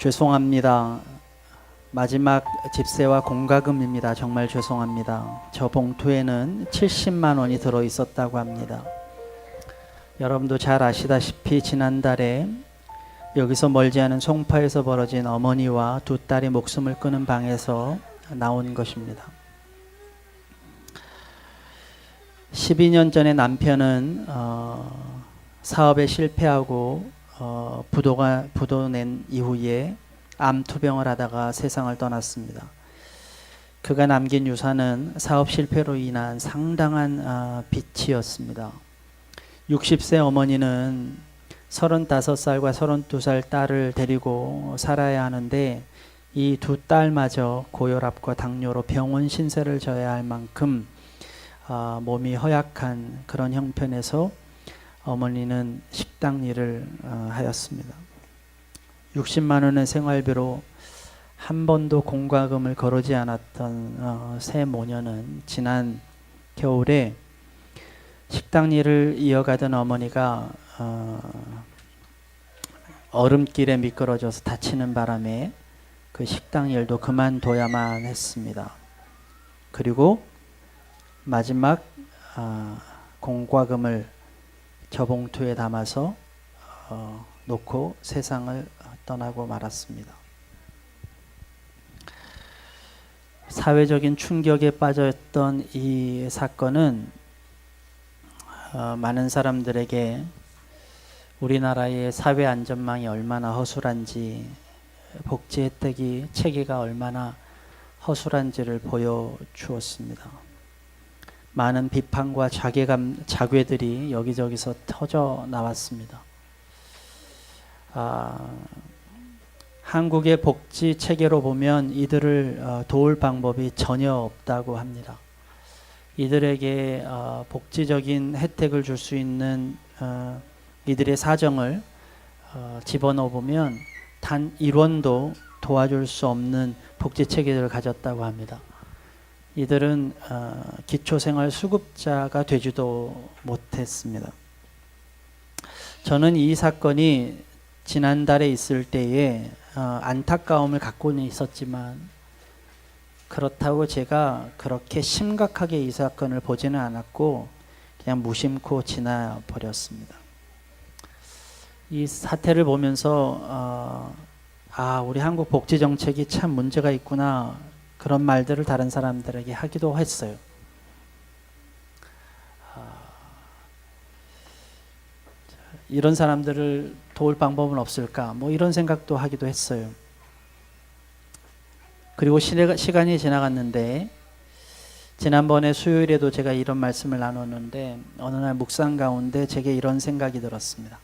죄송합니다. 마지막 집세와 공과금입니다. 정말 죄송합니다. 저 봉투에는 70만 원이 들어 있었다고 합니다. 여러분도 잘 아시다시피 지난달에 여기서 멀지 않은 송파에서 벌어진 어머니와 두 딸이 목숨을 끊은 방에서 나온 것입니다. 12년 전에 남편은 사업에 실패하고 부도 낸 이후에 암 투병을 하다가 세상을 떠났습니다. 그가 남긴 유산은 사업 실패로 인한 상당한 빚이었습니다. 60세 어머니는 35살과 32살 딸을 데리고 살아야 하는데 이 두 딸마저 고혈압과 당뇨로 병원 신세를 져야 할 만큼 몸이 허약한 그런 형편에서 어머니는 식당 일을 하였습니다. 60만 원의 생활비로 한 번도 공과금을 거르지 않았던 새 모녀는 지난 겨울에 식당 일을 이어가던 어머니가 얼음길에 미끄러져서 다치는 바람에 그 식당 일도 그만둬야만 했습니다. 그리고 마지막 공과금을 저 봉투에 담아서 놓고 세상을 떠나고 말았습니다. 사회적인 충격에 빠졌던 이 사건은 많은 사람들에게 우리나라의 사회 안전망이 얼마나 허술한지, 복지 혜택이 체계가 얼마나 허술한지를 보여주었습니다. 많은 비판과 자괴들이 여기저기서 터져 나왔습니다. 한국의 복지 체계로 보면 이들을 도울 방법이 전혀 없다고 합니다. 이들에게 복지적인 혜택을 줄 수 있는 이들의 사정을 집어넣어 보면 단 1원도 도와줄 수 없는 복지 체계를 가졌다고 합니다. 이들은 기초생활수급자가 되지도 못했습니다. 저는 이 사건이 지난달에 있을 때에 안타까움을 갖고는 있었지만 그렇다고 제가 그렇게 심각하게 이 사건을 보지는 않았고 그냥 무심코 지나버렸습니다. 이 사태를 보면서 우리 한국 복지정책이 참 문제가 있구나, 그런 말들을 다른 사람들에게 하기도 했어요. 이런 사람들을 도울 방법은 없을까, 뭐 이런 생각도 하기도 했어요. 그리고 시간이 지나갔는데 지난번에 수요일에도 제가 이런 말씀을 나눴는데 어느 날 묵상 가운데 제게 이런 생각이 들었습니다.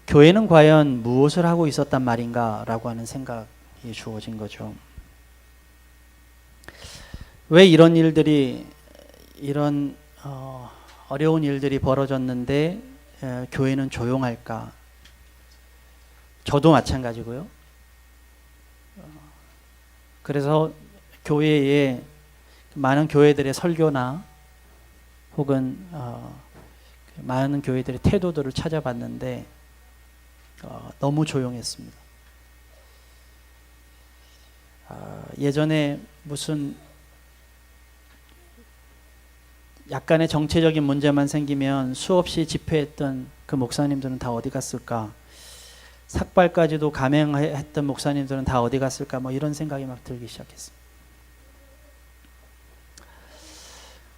교회는 과연 무엇을 하고 있었단 말인가 라고 하는 생각이 주어진 거죠. 왜 이런 일들이, 이런 어려운 일들이 벌어졌는데 교회는 조용할까? 저도 마찬가지고요. 그래서 교회에 많은 교회들의 설교나 혹은 많은 교회들의 태도들을 찾아봤는데 너무 조용했습니다. 예전에 무슨 약간의 정치적인 문제만 생기면 수없이 집회했던 그 목사님들은 다 어디 갔을까? 삭발까지도 감행했던 목사님들은 다 어디 갔을까? 뭐 이런 생각이 막 들기 시작했습니다.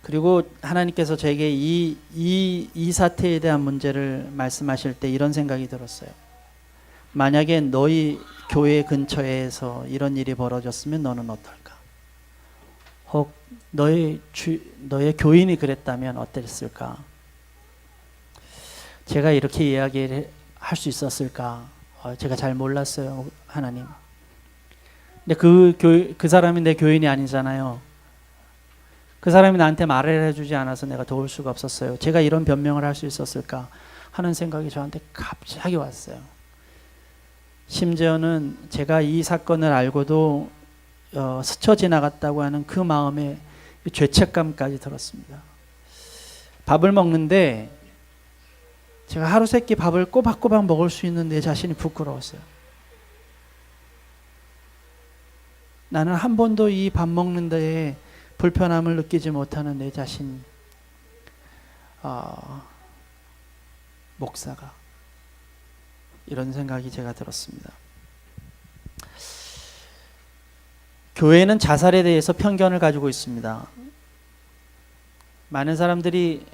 그리고 하나님께서 제게 이 사태에 대한 문제를 말씀하실 때 이런 생각이 들었어요. 만약에 너희 교회 근처에서 이런 일이 벌어졌으면 너는 어떨까? 혹 너의 교인이 그랬다면 어땠을까? 제가 이렇게 이야기를 할 수 있었을까? 제가 잘 몰랐어요, 하나님. 근데 그 사람이 내 교인이 아니잖아요. 그 사람이 나한테 말을 해주지 않아서 내가 도울 수가 없었어요. 제가 이런 변명을 할 수 있었을까 하는 생각이 저한테 갑자기 왔어요. 심지어는 제가 이 사건을 알고도 스쳐 지나갔다고 하는 그 마음에 죄책감까지 들었습니다. 밥을 먹는데 제가 하루 세끼 밥을 꼬박꼬박 먹을 수 있는 내 자신이 부끄러웠어요. 나는 한 번도 이 밥 먹는 데에 불편함을 느끼지 못하는 내 자신, 목사가, 이런 생각이 제가 들었습니다. 교회는 자살에 대해서 편견을 가지고 있습니다. 많은 사람들이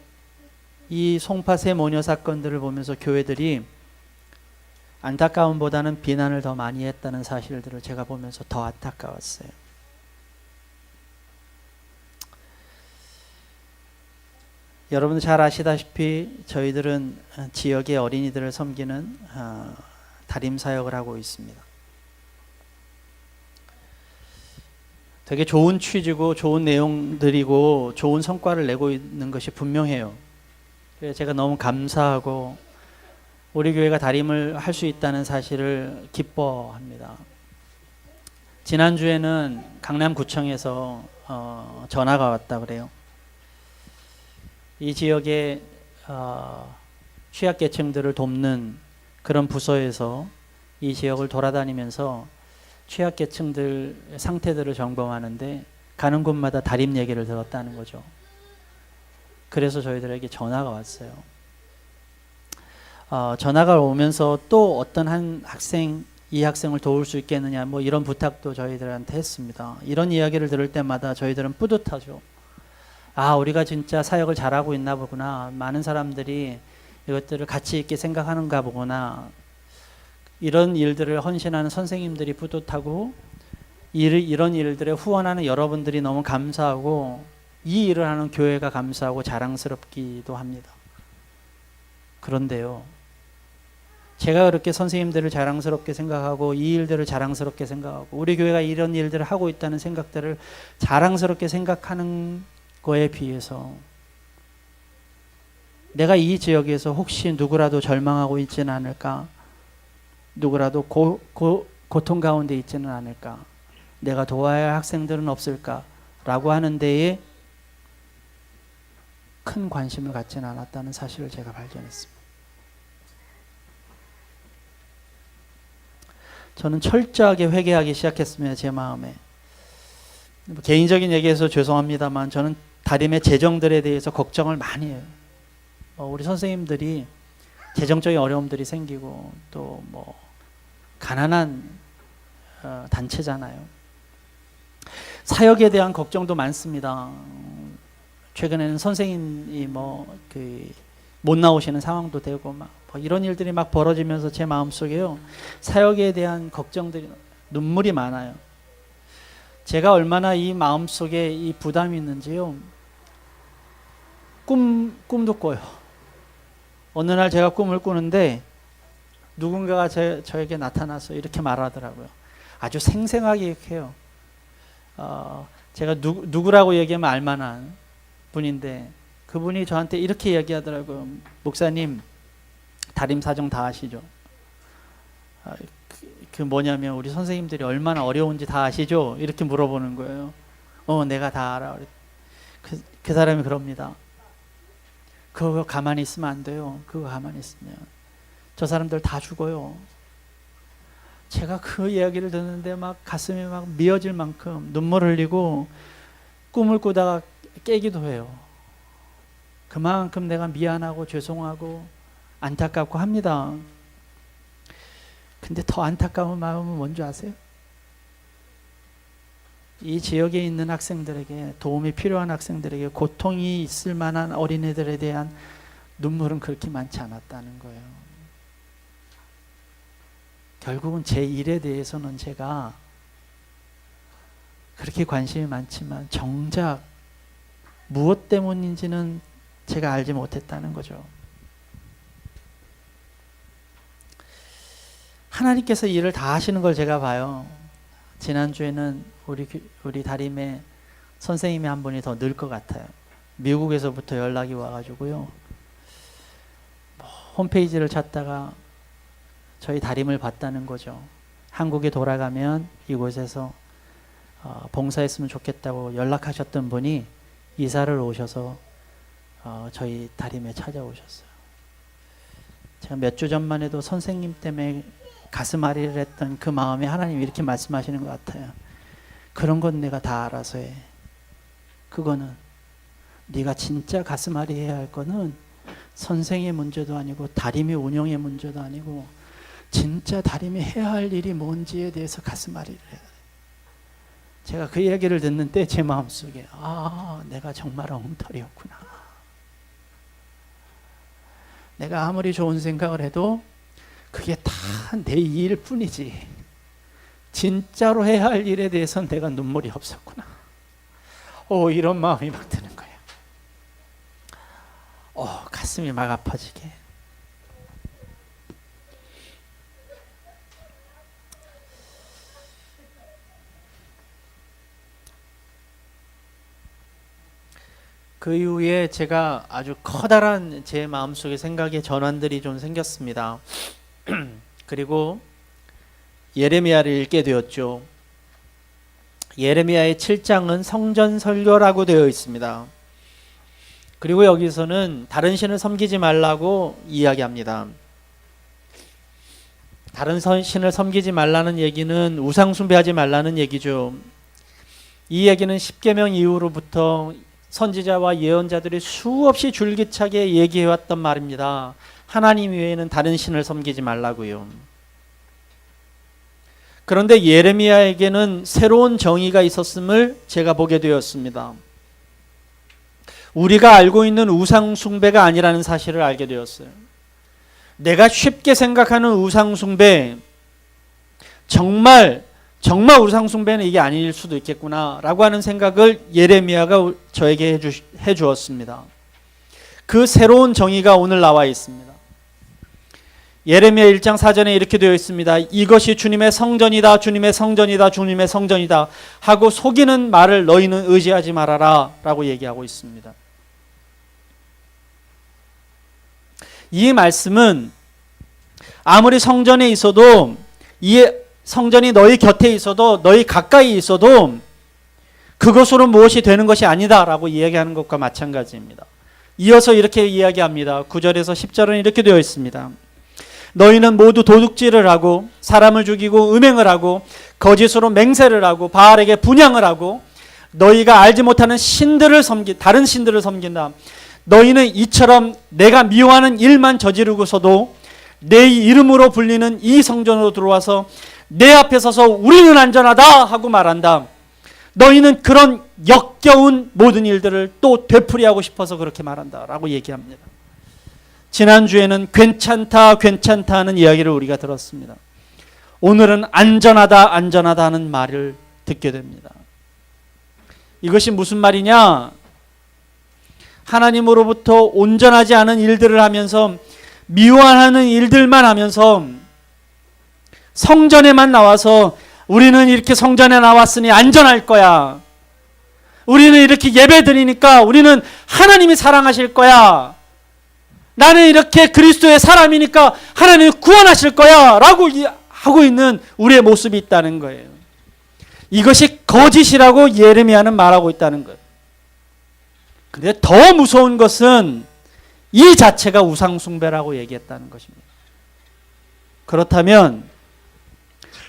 이 송파 모녀 사건들을 보면서 교회들이 안타까움보다는 비난을 더 많이 했다는 사실들을 제가 보면서 더 안타까웠어요. 여러분들 잘 아시다시피 저희들은 지역의 어린이들을 섬기는 다림 사역을 하고 있습니다. 되게 좋은 취지고 좋은 내용들이고 좋은 성과를 내고 있는 것이 분명해요. 그래서 제가 너무 감사하고 우리 교회가 다림을 할 수 있다는 사실을 기뻐합니다. 지난주에는 강남구청에서 전화가 왔다 그래요. 이 지역의 취약계층들을 돕는 그런 부서에서 이 지역을 돌아다니면서 취약계층들 상태들을 점검하는데 가는 곳마다 다림 얘기를 들었다는 거죠. 그래서 저희들에게 전화가 왔어요. 전화가 오면서 또 어떤 한 학생, 이 학생을 도울 수 있겠느냐, 뭐 이런 부탁도 저희들한테 했습니다. 이런 이야기를 들을 때마다 저희들은 뿌듯하죠. 우리가 진짜 사역을 잘하고 있나 보구나. 많은 사람들이 이것들을 가치 있게 생각하는가 보구나. 이런 일들을 헌신하는 선생님들이 뿌듯하고 이런 일들에 후원하는 여러분들이 너무 감사하고 이 일을 하는 교회가 감사하고 자랑스럽기도 합니다. 그런데요, 제가 그렇게 선생님들을 자랑스럽게 생각하고 이 일들을 자랑스럽게 생각하고 우리 교회가 이런 일들을 하고 있다는 생각들을 자랑스럽게 생각하는 거에 비해서 내가 이 지역에서 혹시 누구라도 절망하고 있지는 않을까? 누구라도 고통 가운데 있지는 않을까? 내가 도와야 할 학생들은 없을까? 라고 하는 데에 큰 관심을 갖지는 않았다는 사실을 제가 발견했습니다. 저는 철저하게 회개하기 시작했습니다. 제 마음에. 개인적인 얘기해서 죄송합니다만 저는 다림의 재정들에 대해서 걱정을 많이 해요. 우리 선생님들이 재정적인 어려움들이 생기고 또 뭐 가난한 단체잖아요. 사역에 대한 걱정도 많습니다. 최근에는 선생님이 못 나오시는 상황도 되고 막 이런 일들이 막 벌어지면서 제 마음속에요, 사역에 대한 걱정들이, 눈물이 많아요. 제가 얼마나 이 마음속에 이 부담이 있는지요, 꿈도 꿔요. 어느 날 제가 꿈을 꾸는데 누군가가 저에게 나타나서 이렇게 말하더라고요. 아주 생생하게 이렇게 해요. 제가 누구라고 얘기하면 알만한 분인데 그분이 저한테 이렇게 얘기하더라고요. 목사님, 다림 사정 다 아시죠? 뭐냐면 우리 선생님들이 얼마나 어려운지 다 아시죠? 이렇게 물어보는 거예요. 내가 다 알아. 그 사람이 그럽니다. 그거 가만히 있으면 안 돼요. 그거 가만히 있으면 저 사람들 다 죽어요. 제가 그 이야기를 듣는데 막 가슴이 막 미어질 만큼 눈물 흘리고 꿈을 꾸다가 깨기도 해요. 그만큼 내가 미안하고 죄송하고 안타깝고 합니다. 근데 더 안타까운 마음은 뭔지 아세요? 이 지역에 있는 학생들에게, 도움이 필요한 학생들에게, 고통이 있을 만한 어린애들에 대한 눈물은 그렇게 많지 않았다는 거예요. 결국은 제 일에 대해서는 제가 그렇게 관심이 많지만 정작 무엇 때문인지는 제가 알지 못했다는 거죠. 하나님께서 일을 다 하시는 걸 제가 봐요. 지난주에는 우리 다림에 선생님이 한 분이 더 늘 것 같아요. 미국에서부터 연락이 와가지고요, 홈페이지를 찾다가 저희 다림을 봤다는 거죠. 한국에 돌아가면 이곳에서 봉사했으면 좋겠다고 연락하셨던 분이 이사를 오셔서 저희 다림에 찾아오셨어요. 제가 몇 주 전만 해도 선생님 때문에 가슴앓이를 했던 그 마음에 하나님이 이렇게 말씀하시는 것 같아요. 그런 건 내가 다 알아서 해. 그거는 네가 진짜 가슴앓이 해야 할 거는 선생의 문제도 아니고 다림이 운영의 문제도 아니고 진짜 다림이 해야 할 일이 뭔지에 대해서 가슴앓이를 해야 돼. 제가 그 이야기를 듣는 때 제 마음속에 내가 정말 엉터리였구나. 내가 아무리 좋은 생각을 해도 그게 다 내 일 뿐이지 진짜로 해야 할 일에 대해서는 내가 눈물이 없었구나. 이런 마음이 막 드는 거예요. 가슴이 막 아파지게. 그 이후에 제가 아주 커다란 제 마음속의 생각의 전환들이 좀 생겼습니다. 그리고 예레미야를 읽게 되었죠. 예레미야의 7장은 성전 설교라고 되어 있습니다. 그리고 여기서는 다른 신을 섬기지 말라고 이야기합니다. 다른 신을 섬기지 말라는 얘기는 우상 숭배하지 말라는 얘기죠. 이 얘기는 십계명 이후로부터 선지자와 예언자들이 수없이 줄기차게 얘기해왔던 말입니다. 하나님 외에는 다른 신을 섬기지 말라고요. 그런데 예레미야에게는 새로운 정의가 있었음을 제가 보게 되었습니다. 우리가 알고 있는 우상 숭배가 아니라는 사실을 알게 되었어요. 내가 쉽게 생각하는 우상 숭배, 정말 우상 숭배는 이게 아닐 수도 있겠구나 라고 하는 생각을 예레미야가 저에게 해주었습니다. 그 새로운 정의가 오늘 나와 있습니다. 예레미야 1장 4절에 이렇게 되어 있습니다. 이것이 주님의 성전이다, 주님의 성전이다, 주님의 성전이다 하고 속이는 말을 너희는 의지하지 말아라 라고 얘기하고 있습니다. 이 말씀은 아무리 성전에 있어도, 이 성전이 너희 곁에 있어도, 너희 가까이 있어도 그것으로 무엇이 되는 것이 아니다 라고 이야기하는 것과 마찬가지입니다. 이어서 이렇게 이야기합니다. 9절에서 10절은 이렇게 되어 있습니다. 너희는 모두 도둑질을 하고 사람을 죽이고 음행을 하고 거짓으로 맹세를 하고 바알에게 분향을 하고 너희가 알지 못하는 다른 신들을 섬긴다. 너희는 이처럼 내가 미워하는 일만 저지르고서도 내 이름으로 불리는 이 성전으로 들어와서 내 앞에 서서 우리는 안전하다 하고 말한다. 너희는 그런 역겨운 모든 일들을 또 되풀이하고 싶어서 그렇게 말한다 라고 얘기합니다. 지난주에는 괜찮다 하는 이야기를 우리가 들었습니다. 오늘은 안전하다 하는 말을 듣게 됩니다. 이것이 무슨 말이냐? 하나님으로부터 온전하지 않은 일들을 하면서, 미워하는 일들만 하면서 성전에만 나와서 우리는 이렇게 성전에 나왔으니 안전할 거야, 우리는 이렇게 예배 드리니까 우리는 하나님이 사랑하실 거야, 나는 이렇게 그리스도의 사람이니까 하나님이 구원하실 거야 라고 하고 있는 우리의 모습이 있다는 거예요. 이것이 거짓이라고 예레미야는 말하고 있다는 거예요. 그런데 더 무서운 것은 이 자체가 우상숭배라고 얘기했다는 것입니다. 그렇다면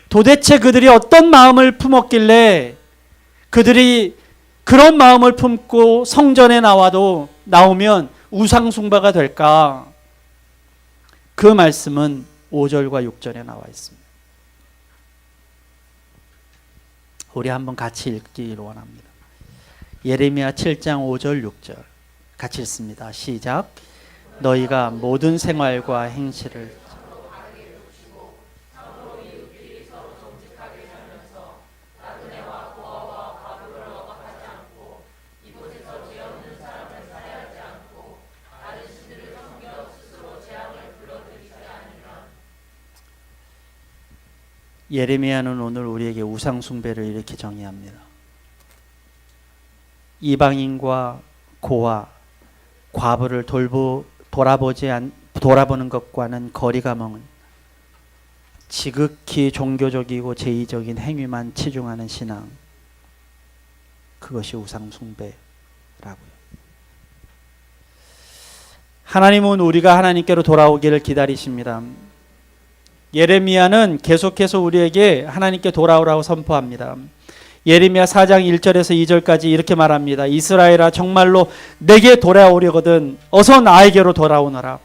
도대체 그들이 어떤 마음을 품었길래 그들이 그런 마음을 품고 성전에 나오면 우상숭배가 될까? 그 말씀은 5절과 6절에 나와 있습니다. 우리 한번 같이 읽기를 원합니다. 예레미야 7장 5절 6절 같이 읽습니다. 시작. 너희가 모든 생활과 행실을 예레미야는 오늘 우리에게 우상숭배를 이렇게 정의합니다. 이방인과 고아, 과부를 돌아보는 것과는 거리가 먼 지극히 종교적이고 제의적인 행위만 치중하는 신앙, 그것이 우상숭배라고요. 하나님은 우리가 하나님께로 돌아오기를 기다리십니다. 예레미야는 계속해서 우리에게 하나님께 돌아오라고 선포합니다. 예레미야 4장 1절에서 2절까지 이렇게 말합니다. 이스라엘아, 정말로 내게 돌아오려거든 어서 나에게로 돌아오너라.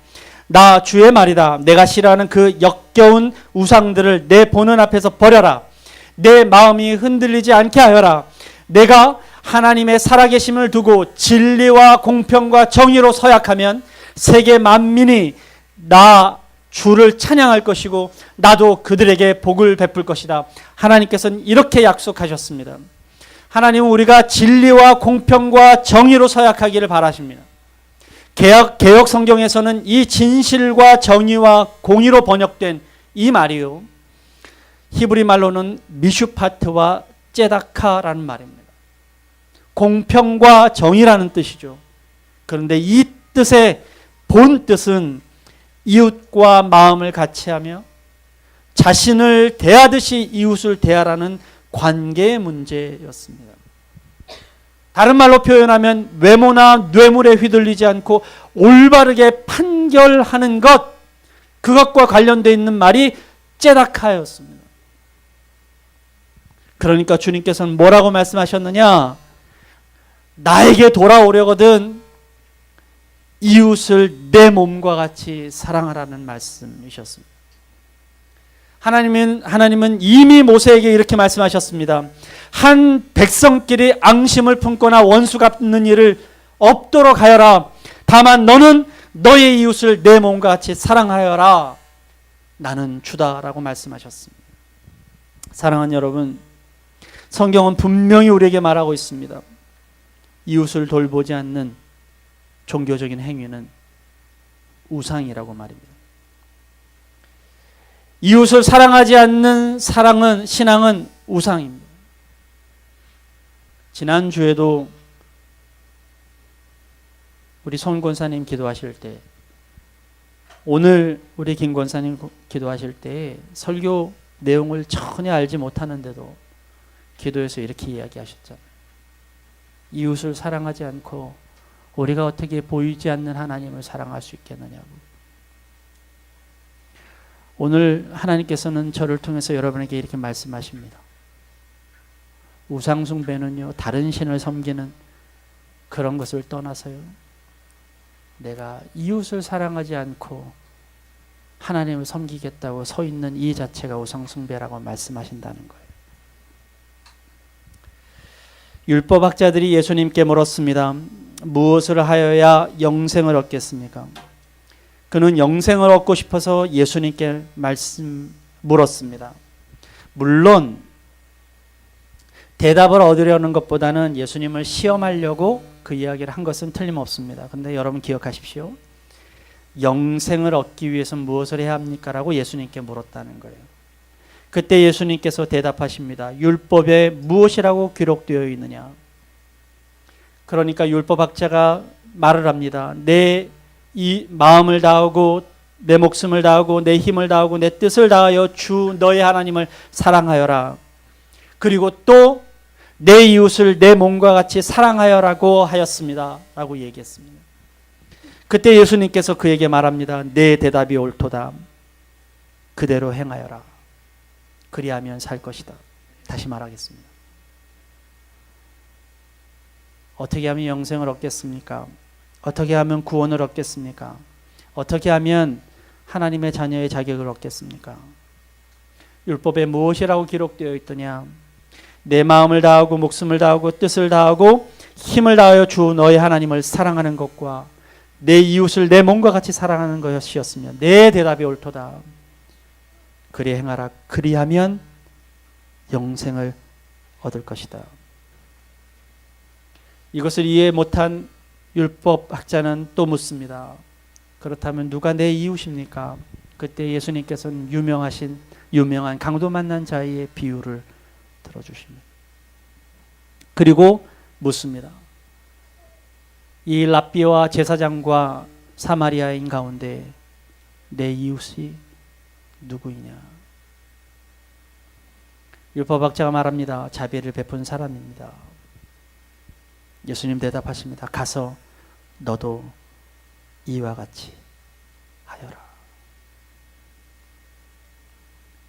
나 주의 말이다. 내가 싫어하는 그 역겨운 우상들을 내 보는 앞에서 버려라. 내 마음이 흔들리지 않게 하여라. 내가 하나님의 살아계심을 두고 진리와 공평과 정의로 서약하면 세계 만민이 나 주를 찬양할 것이고 나도 그들에게 복을 베풀 것이다. 하나님께서는 이렇게 약속하셨습니다. 하나님은 우리가 진리와 공평과 정의로 서약하기를 바라십니다. 개역 성경에서는 이 진실과 정의와 공의로 번역된 이 말이요, 히브리 말로는 미슈파트와 째다카라는 말입니다. 공평과 정의라는 뜻이죠. 그런데 이 뜻의 본 뜻은 이웃과 마음을 같이하며 자신을 대하듯이 이웃을 대하라는 관계의 문제였습니다. 다른 말로 표현하면 외모나 뇌물에 휘둘리지 않고 올바르게 판결하는 것, 그것과 관련되어 있는 말이 째다카였습니다. 그러니까 주님께서는 뭐라고 말씀하셨느냐? 나에게 돌아오려거든 이웃을 내 몸과 같이 사랑하라는 말씀이셨습니다. 하나님은 이미 모세에게 이렇게 말씀하셨습니다. 한 백성끼리 앙심을 품거나 원수 갚는 일을 없도록 하여라. 다만 너는 너의 이웃을 내 몸과 같이 사랑하여라. 나는 주다라고 말씀하셨습니다. 사랑하는 여러분, 성경은 분명히 우리에게 말하고 있습니다. 이웃을 돌보지 않는 종교적인 행위는 우상이라고 말입니다. 이웃을 사랑하지 않는 신앙은 우상입니다. 지난주에도 우리 손 권사님 기도하실 때, 오늘 우리 김 권사님 기도하실 때 설교 내용을 전혀 알지 못하는데도 기도에서 이렇게 이야기하셨잖아요. 이웃을 사랑하지 않고 우리가 어떻게 보이지 않는 하나님을 사랑할 수 있겠느냐고. 오늘 하나님께서는 저를 통해서 여러분에게 이렇게 말씀하십니다. 우상숭배는요, 다른 신을 섬기는 그런 것을 떠나서요, 내가 이웃을 사랑하지 않고 하나님을 섬기겠다고 서 있는 이 자체가 우상숭배라고 말씀하신다는 거예요. 율법학자들이 예수님께 물었습니다. 무엇을 하여야 영생을 얻겠습니까? 그는 영생을 얻고 싶어서 예수님께 물었습니다. 물론 대답을 얻으려는 것보다는 예수님을 시험하려고 그 이야기를 한 것은 틀림없습니다. 그런데 여러분 기억하십시오. 영생을 얻기 위해서는 무엇을 해야 합니까? 라고 예수님께 물었다는 거예요. 그때 예수님께서 대답하십니다. 율법에 무엇이라고 기록되어 있느냐? 그러니까 율법학자가 말을 합니다. 내 이 마음을 다하고 내 목숨을 다하고 내 힘을 다하고 내 뜻을 다하여 주 너의 하나님을 사랑하여라. 그리고 또 내 이웃을 내 몸과 같이 사랑하여라고 하였습니다. 라고 얘기했습니다. 그때 예수님께서 그에게 말합니다. 내 대답이 옳도다. 그대로 행하여라. 그리하면 살 것이다. 다시 말하겠습니다. 어떻게 하면 영생을 얻겠습니까? 어떻게 하면 구원을 얻겠습니까? 어떻게 하면 하나님의 자녀의 자격을 얻겠습니까? 율법에 무엇이라고 기록되어 있더냐? 내 마음을 다하고 목숨을 다하고 뜻을 다하고 힘을 다하여 주 너의 하나님을 사랑하는 것과 내 이웃을 내 몸과 같이 사랑하는 것이었으면 내 대답이 옳도다. 그리 행하라. 그리하면 영생을 얻을 것이다. 이것을 이해 못한 율법학자는 또 묻습니다. 그렇다면 누가 내 이웃입니까? 그때 예수님께서는 유명한 강도 만난 자의 비유를 들어주십니다. 그리고 묻습니다. 이 랍비와 제사장과 사마리아인 가운데 내 이웃이 누구이냐? 율법학자가 말합니다. 자비를 베푼 사람입니다. 예수님 대답하십니다. 가서 너도 이와 같이 하여라.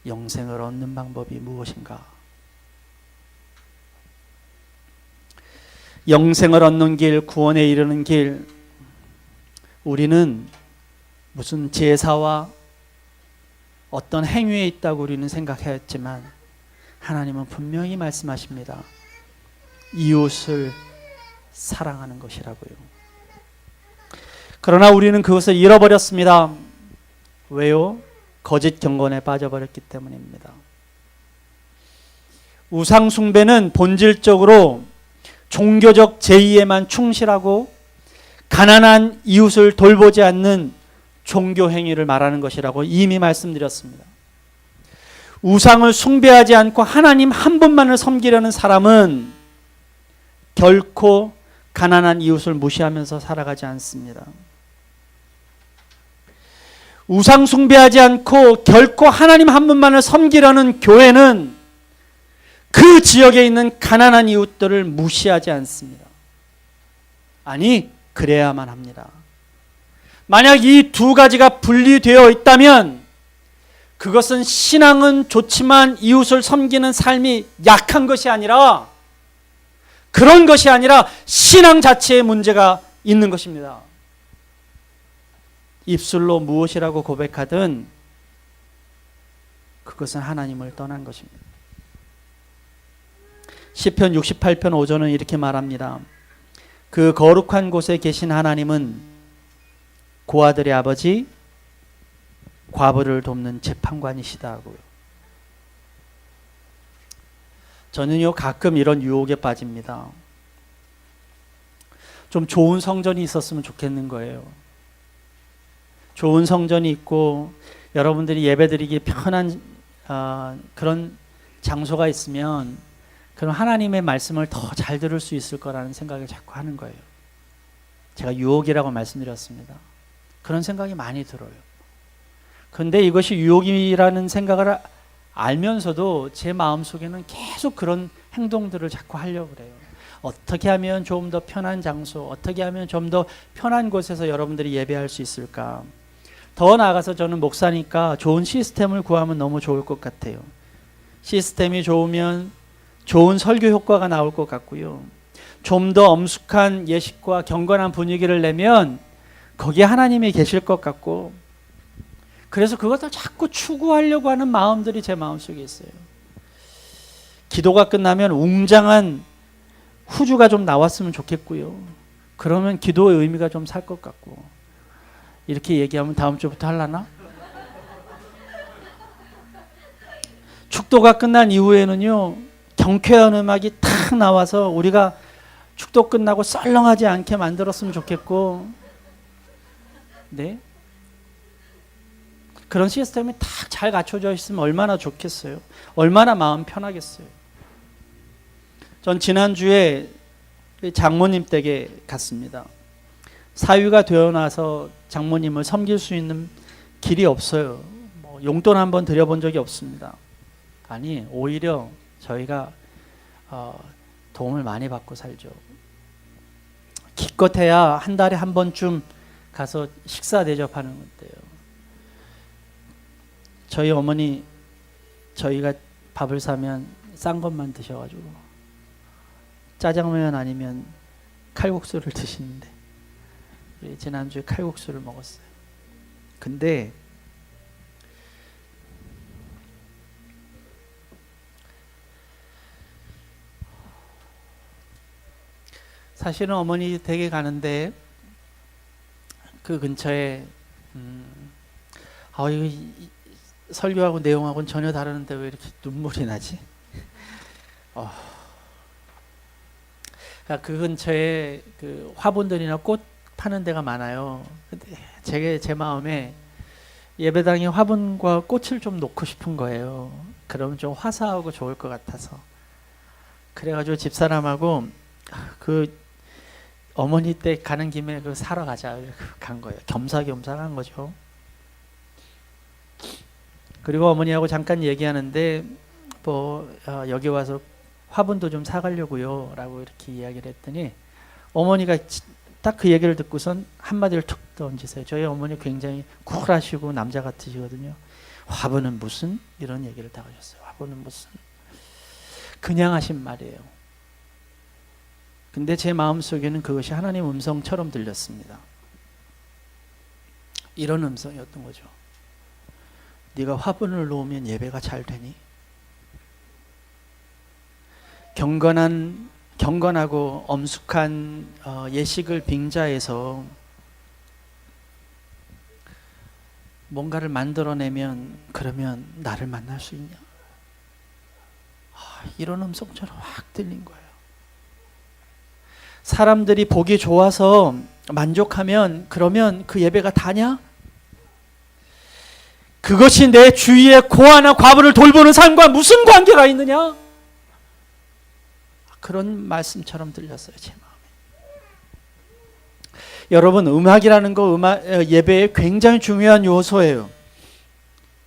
영생을 얻는 방법이 무엇인가? 영생을 얻는 길, 구원에 이르는 길, 우리는 무슨 제사와 어떤 행위에 있다고 우리는 생각했지만 하나님은 분명히 말씀하십니다. 이웃을 사랑하는 것이라고요. 그러나 우리는 그것을 잃어버렸습니다. 왜요? 거짓 경건에 빠져버렸기 때문입니다. 우상 숭배는 본질적으로 종교적 제의에만 충실하고 가난한 이웃을 돌보지 않는 종교 행위를 말하는 것이라고 이미 말씀드렸습니다. 우상을 숭배하지 않고 하나님 한 분만을 섬기려는 사람은 결코 가난한 이웃을 무시하면서 살아가지 않습니다. 우상 숭배하지 않고 결코 하나님 한 분만을 섬기려는 교회는 그 지역에 있는 가난한 이웃들을 무시하지 않습니다. 아니, 그래야만 합니다. 만약 이 두 가지가 분리되어 있다면 그것은 신앙은 좋지만 이웃을 섬기는 삶이 약한 것이 아니라, 그런 것이 아니라 신앙 자체에 문제가 있는 것입니다. 입술로 무엇이라고 고백하든 그것은 하나님을 떠난 것입니다. 시편 68편 5절은 이렇게 말합니다. 그 거룩한 곳에 계신 하나님은 고아들의 아버지, 과부를 돕는 재판관이시다고요. 저는요, 가끔 이런 유혹에 빠집니다. 좀 좋은 성전이 있었으면 좋겠는 거예요. 좋은 성전이 있고 여러분들이 예배드리기 편한 그런 장소가 있으면 그럼 하나님의 말씀을 더 잘 들을 수 있을 거라는 생각을 자꾸 하는 거예요. 제가 유혹이라고 말씀드렸습니다. 그런 생각이 많이 들어요. 그런데 이것이 유혹이라는 생각을 알면서도 제 마음속에는 계속 그런 행동들을 자꾸 하려고 그래요. 어떻게 하면 좀 더 편한 장소, 어떻게 하면 좀 더 편한 곳에서 여러분들이 예배할 수 있을까? 더 나아가서 저는 목사니까 좋은 시스템을 구하면 너무 좋을 것 같아요. 시스템이 좋으면 좋은 설교 효과가 나올 것 같고요. 좀 더 엄숙한 예식과 경건한 분위기를 내면 거기에 하나님이 계실 것 같고, 그래서 그것을 자꾸 추구하려고 하는 마음들이 제 마음속에 있어요. 기도가 끝나면 웅장한 후주가 좀 나왔으면 좋겠고요. 그러면 기도의 의미가 좀 살 것 같고, 이렇게 얘기하면 다음 주부터 하려나? 축도가 끝난 이후에는요, 경쾌한 음악이 탁 나와서 우리가 축도 끝나고 썰렁하지 않게 만들었으면 좋겠고, 네? 그런 시스템이 딱 잘 갖춰져 있으면 얼마나 좋겠어요. 얼마나 마음 편하겠어요. 전 지난주에 장모님 댁에 갔습니다. 사위가 되어 나서 장모님을 섬길 수 있는 길이 없어요. 용돈 한번 드려본 적이 없습니다. 아니, 오히려 저희가 도움을 많이 받고 살죠. 기껏해야 한 달에 한 번쯤 가서 식사 대접하는 건데요. 저희 어머니, 저희가 밥을 사면 싼 것만 드셔가지고 짜장면 아니면 칼국수를 드시는데 지난주에 칼국수를 먹었어요. 근데 사실은 어머니 댁에 가는데 그 근처에 이거 설교하고 내용하고는 전혀 다르는데 왜 이렇게 눈물이 나지? 그 근처에 그 화분들이나 꽃 파는 데가 많아요. 근데 제 마음에 예배당에 화분과 꽃을 좀 놓고 싶은 거예요. 그러면 좀 화사하고 좋을 것 같아서. 그래가지고 집사람하고 그 어머니 댁 가는 김에 그 사러 가자 이렇게 간 거예요. 겸사겸사 간 거죠. 그리고 어머니하고 잠깐 얘기하는데 여기 와서 화분도 좀 사가려고요 라고 이렇게 이야기를 했더니 어머니가 딱 그 얘기를 듣고선 한마디를 툭 던지세요. 저희 어머니 굉장히 쿨하시고 남자 같으시거든요. 화분은 무슨? 이런 얘기를 딱 하셨어요. 화분은 무슨? 그냥 하신 말이에요. 근데 제 마음속에는 그것이 하나님 음성처럼 들렸습니다. 이런 음성이었던 거죠. 네가 화분을 놓으면 예배가 잘 되니? 경건하고 엄숙한 예식을 빙자해서 뭔가를 만들어내면 그러면 나를 만날 수 있냐? 이런 음성처럼 확 들린 거예요. 사람들이 보기 좋아서 만족하면 그러면 그 예배가 다냐? 그것이 내 주위의 고아나 과부를 돌보는 삶과 무슨 관계가 있느냐? 그런 말씀처럼 들렸어요, 제 마음에. 여러분, 음악이라는 거 예배에 굉장히 중요한 요소예요.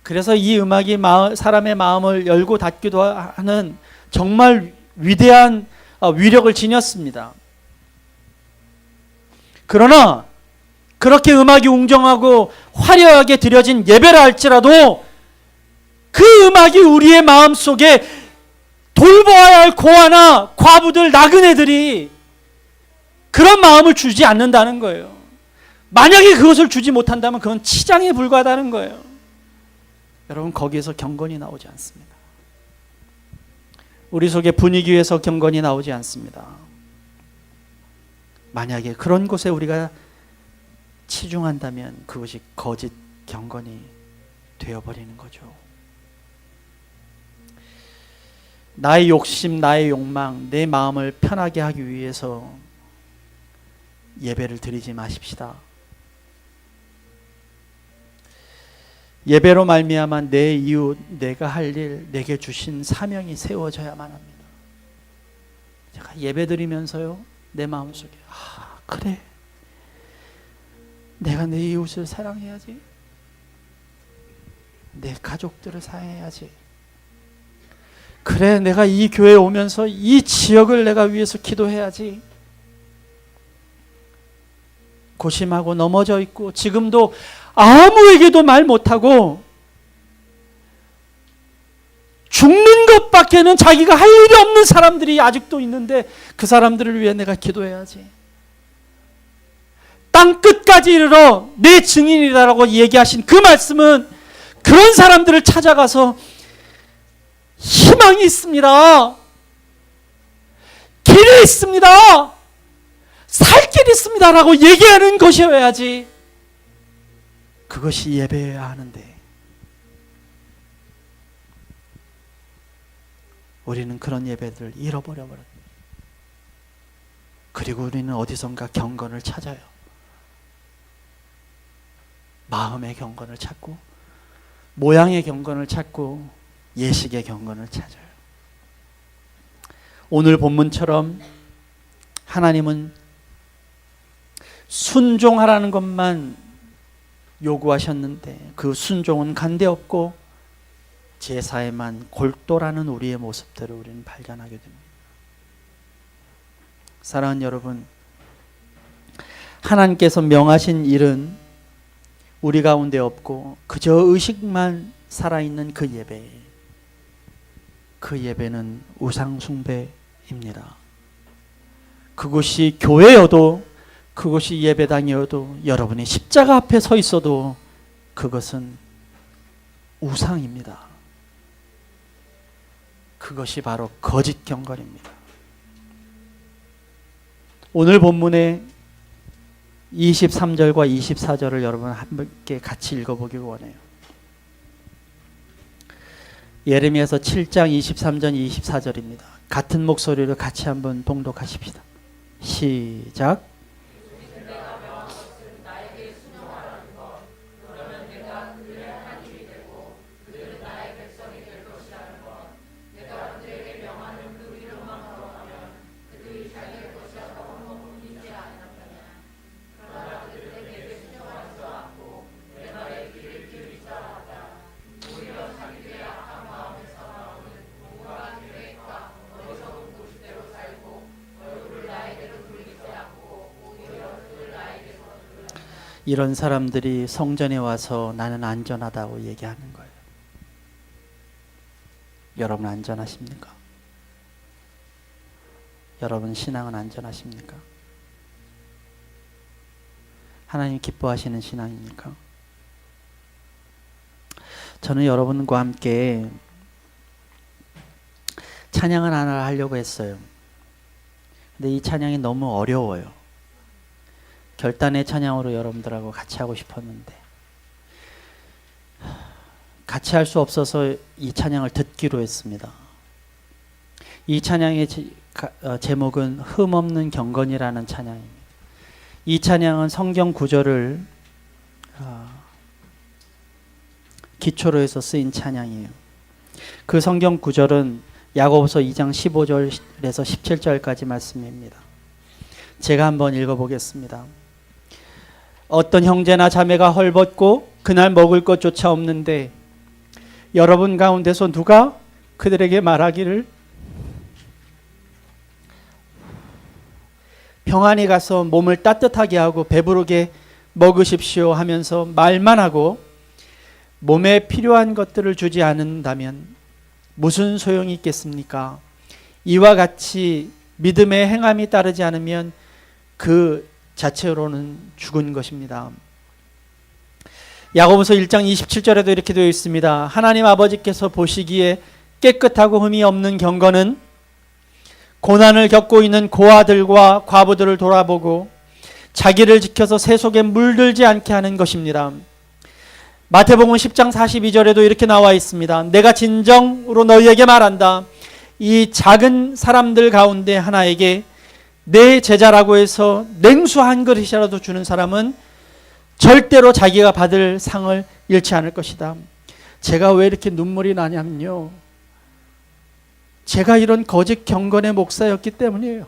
그래서 이 음악이 사람의 마음을 열고 닫기도 하는 정말 위대한 위력을 지녔습니다. 그러나 그렇게 음악이 웅장하고 화려하게 드려진 예배라 할지라도 그 음악이 우리의 마음속에 돌보아야 할 고아나 과부들, 나그네들이 그런 마음을 주지 않는다는 거예요. 만약에 그것을 주지 못한다면 그건 치장에 불과하다는 거예요. 여러분, 거기에서 경건이 나오지 않습니다. 우리 속의 분위기에서 경건이 나오지 않습니다. 만약에 그런 곳에 우리가 치중한다면 그것이 거짓 경건이 되어버리는 거죠. 나의 욕심, 나의 욕망, 내 마음을 편하게 하기 위해서 예배를 드리지 마십시다. 예배로 말미암아 내 이웃, 내가 할 일, 내게 주신 사명이 세워져야만 합니다. 제가 예배 드리면서요, 내 마음속에 그래, 내가 내 이웃을 사랑해야지, 내 가족들을 사랑해야지, 그래, 내가 이 교회에 오면서 이 지역을 내가 위해서 기도해야지. 고심하고 넘어져 있고 지금도 아무에게도 말 못하고 죽는 것밖에는 자기가 할 일이 없는 사람들이 아직도 있는데 그 사람들을 위해 내가 기도해야지. 땅 끝까지 이르러 내 증인이라고 얘기하신 그 말씀은 그런 사람들을 찾아가서 희망이 있습니다, 길이 있습니다, 살 길이 있습니다 라고 얘기하는 것이어야지. 그것이 예배여야 하는데 우리는 그런 예배들을 잃어버려버렸다. 그리고 우리는 어디선가 경건을 찾아요. 마음의 경건을 찾고 모양의 경건을 찾고 예식의 경건을 찾아요. 오늘 본문처럼 하나님은 순종하라는 것만 요구하셨는데 그 순종은 간대없고 제사에만 골똘하는 우리의 모습들을 우리는 발견하게 됩니다. 사랑하는 여러분, 하나님께서 명하신 일은 우리 가운데 없고 그저 의식만 살아있는 그 예배, 그 예배는 우상숭배입니다. 그곳이 교회여도 그것이 예배당이어도 여러분이 십자가 앞에 서 있어도 그것은 우상입니다. 그것이 바로 거짓 경건입니다. 오늘 본문의 23절과 24절을 여러분 함께 같이 읽어보길 원해요. 예레미야서 7장 23절 24절입니다. 같은 목소리로 같이 한번 봉독하십시다. 시작. 이런 사람들이 성전에 와서 나는 안전하다고 얘기하는 거예요. 여러분 안전하십니까? 여러분 신앙은 안전하십니까? 하나님 기뻐하시는 신앙입니까? 저는 여러분과 함께 찬양을 하나 하려고 했어요. 근데 이 찬양이 너무 어려워요. 결단의 찬양으로 여러분들하고 같이 하고 싶었는데 같이 할 수 없어서 이 찬양을 듣기로 했습니다. 이 찬양의 제목은 흠없는 경건이라는 찬양입니다. 이 찬양은 성경 구절을 기초로 해서 쓰인 찬양이에요. 그 성경 구절은 야고보서 2장 15절에서 17절까지 말씀입니다. 제가 한번 읽어보겠습니다. 어떤 형제나 자매가 헐벗고 그날 먹을 것조차 없는데 여러분 가운데서 누가 그들에게 말하기를 평안히 가서 몸을 따뜻하게 하고 배부르게 먹으십시오 하면서 말만 하고 몸에 필요한 것들을 주지 않는다면 무슨 소용이 있겠습니까? 이와 같이 믿음의 행함이 따르지 않으면 그 자체로는 죽은 것입니다. 야고보서 1장 27절에도 이렇게 되어 있습니다. 하나님 아버지께서 보시기에 깨끗하고 흠이 없는 경건은 고난을 겪고 있는 고아들과 과부들을 돌아보고 자기를 지켜서 새 속에 물들지 않게 하는 것입니다. 마태복음 10장 42절에도 이렇게 나와 있습니다. 내가 진정으로 너희에게 말한다. 이 작은 사람들 가운데 하나에게 내 제자라고 해서 냉수 한 그릇이라도 주는 사람은 절대로 자기가 받을 상을 잃지 않을 것이다. 제가 왜 이렇게 눈물이 나냐면요, 제가 이런 거짓 경건의 목사였기 때문이에요.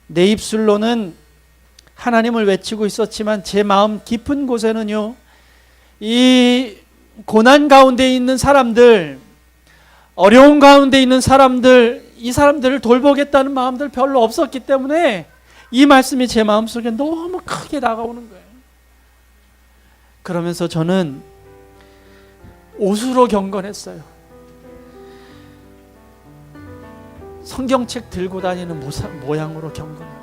내 입술로는 하나님을 외치고 있었지만 제 마음 깊은 곳에는요, 이 고난 가운데 있는 사람들, 어려운 가운데 있는 사람들, 이 사람들을 돌보겠다는 마음들 별로 없었기 때문에 이 말씀이 제 마음속에 너무 크게 다가오는 거예요. 그러면서 저는 옷으로 경건했어요. 성경책 들고 다니는 모양으로 경건하고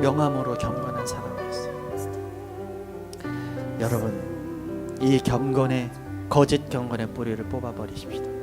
명함으로 경건한 사람이었어요. 여러분, 이 경건의 거짓 경건의 뿌리를 뽑아버리십시다.